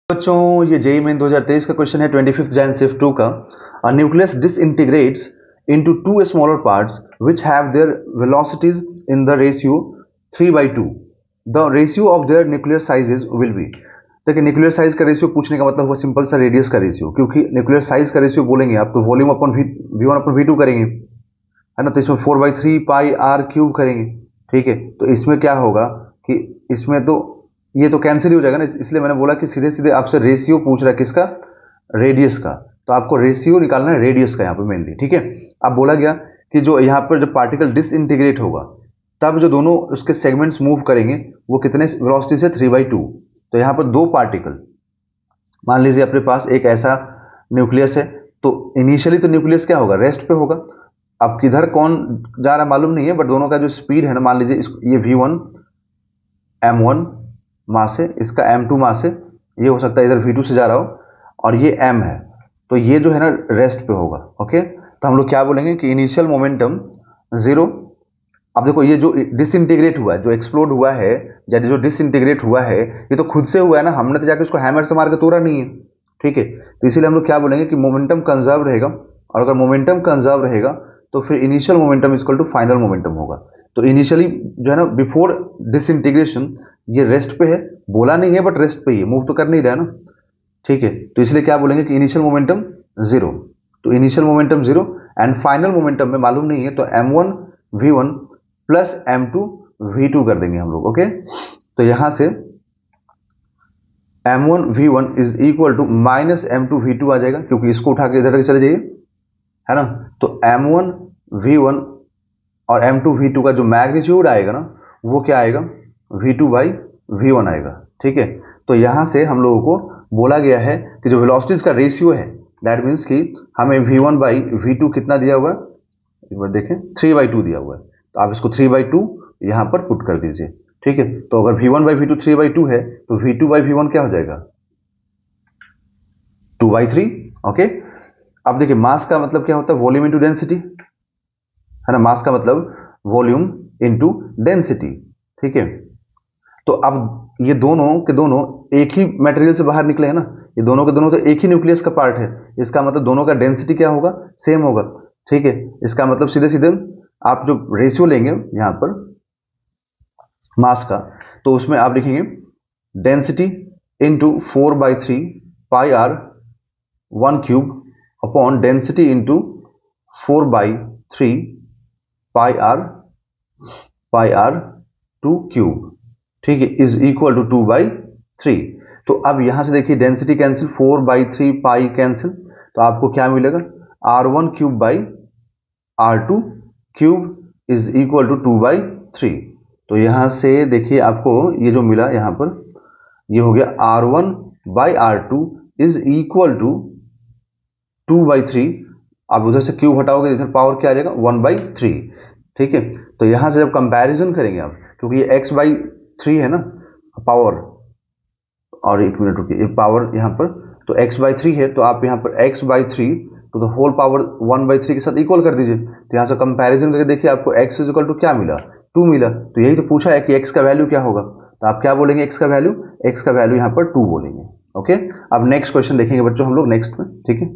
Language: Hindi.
बच्चों ये जेईई मेन 2023 का क्वेश्चन है 25 जैन सिर्फ 2 का। A nucleus डिसइंटीग्रेट्स into two smaller parts which have their velocities in the ratio 3/2. The ratio of their nuclear sizes will be। देखिए न्यूक्लियर साइज का रेशियो पूछने का मतलब हुआ सिंपल सा रेडियस का रेशियो, क्योंकि न्यूक्लियर साइज का रेशियो बोलेंगे आप तो वॉल्यूम अपन V1/V2 करेंगे, है ना। तो इसमें 4/3 पाई आर क्यूब करेंगे, ठीक है। तो इसमें क्या होगा कि इसमें तो ये तो कैंसिल ही हो जाएगा ना, इसलिए मैंने बोला कि सीधे सीधे आपसे रेशियो पूछ रहा है किसका, रेडियस का। तो आपको रेशियो निकालना है रेडियस का यहाँ पे मेनली, ठीक है। अब बोला गया कि जो यहाँ पर जब पार्टिकल डिसइंटीग्रेट होगा तब जो दोनों उसके सेगमेंट्स मूव करेंगे वो कितने वेलोसिटी से 3/2। तो यहाँ पर दो पार्टिकल, मान लीजिए अपने पास एक ऐसा न्यूक्लियस है, तो इनिशियली तो न्यूक्लियस क्या होगा, रेस्ट पे होगा। अब किधर कौन जा रहा मालूम नहीं है, बट दोनों का जो स्पीड है ना, मान लीजिए ये V1 m1 मास है, इसका m2 मास है, ये हो सकता है इधर V2 से जा रहा हो, और ये m है, तो ये जो है ना रेस्ट पे होगा। ओके, तो हम लोग क्या बोलेंगे कि इनिशियल मोमेंटम 0। अब देखो ये जो डिसइंटीग्रेट हुआ है, जो एक्सप्लोड हुआ है या जो डिसइंटीग्रेट हुआ है, ये तो खुद से हुआ है ना, हमने तो जाके उसको हैमर से मार के तोड़ा नहीं है, ठीक है। तो इसीलिए हम लोग क्या बोलेंगे कि मोमेंटम कंजर्व रहेगा, और अगर मोमेंटम कंजर्व रहेगा तो फिर initial momentum equal to final momentum होगा। तो इनिशियली जो है ना बिफोर डिसइंटीग्रेशन ये रेस्ट पे है, बोला नहीं है बट रेस्ट पे ही है, मूव तो कर नहीं रहा है ना, ठीक है। तो इसलिए क्या बोलेंगे कि इनिशियल मोमेंटम 0। तो initial momentum 0 and final momentum में मालूम नहीं है, तो m1 v1 plus m2 v2 कर देंगे हम लोग। ओके, तो यहां से m1 v1 is equal to minus m2 v2 आ जाएगा, क्योंकि इसको उठा के इधर चले जाइए, है ना। तो m1 v1 और m2 v2 का जो मैग्नीट्यूड आएगा ना वो क्या आएगा, v2/v1 आएगा, ठीक है। तो यहां से हम लोगों को बोला गया है कि जो वेलोसिटीज का रेशियो है, दैट मीन्स कि हमें v1/v2 कितना दिया हुआ है, एक बार देखें, 3/2 दिया हुआ है। तो आप इसको 3/2 यहां पर पुट कर दीजिए, ठीक है। तो अगर v1/v2 3/2 है तो v2/v1 क्या हो जाएगा, 2/3। ओके, अब देखिए मास का मतलब क्या होता है, वॉल्यूम इंटू डेंसिटी, है ना। मास का मतलब वॉल्यूम इंटू डेंसिटी, ठीक है। तो अब ये दोनों के दोनों एक ही मटेरियल से बाहर निकले हैं ना, ये दोनों के दोनों तो एक ही न्यूक्लियस का पार्ट है, इसका मतलब दोनों का डेंसिटी क्या होगा, सेम होगा, ठीक है। इसका मतलब सीधे सीधे आप जो रेशियो लेंगे यहां पर मास का, तो उसमें आप लिखेंगे density into 4/3 pi r 1 cube upon density into 4/3 pi r 2 cube, ठीक है, इज इक्वल टू 2/3। तो अब यहां से देखिए डेंसिटी कैंसिल, 4/3 पाई कैंसिल, तो आपको क्या मिलेगा, r1 cube by r2 cube is equal to 2/3। तो यहां से देखिए आपको ये जो मिला यहां पर, ये हो गया r1/r2 इज इक्वल टू 2/3। आप उधर से क्यूब हटाओगे, इधर पावर क्या आ जाएगा, 1/3, ठीक है। तो यहां से जब कंपैरिजन करेंगे आप, क्योंकि ये x/3 है ना पावर, और एक मिनट रुकिए, ये पावर यहाँ पर तो x/3 है, तो आप यहाँ पर x/3 तो द होल पावर 1/3 के साथ इक्वल कर दीजिए। तो यहाँ से कंपैरिजन करके देखिए आपको x इज इक्वल टू क्या मिला, 2 मिला। तो यही तो पूछा है कि x का वैल्यू क्या होगा, तो आप क्या बोलेंगे, x का वैल्यू यहाँ पर 2 बोलेंगे। ओके, अब नेक्स्ट क्वेश्चन देखेंगे बच्चों हम लोग नेक्स्ट में, ठीक है।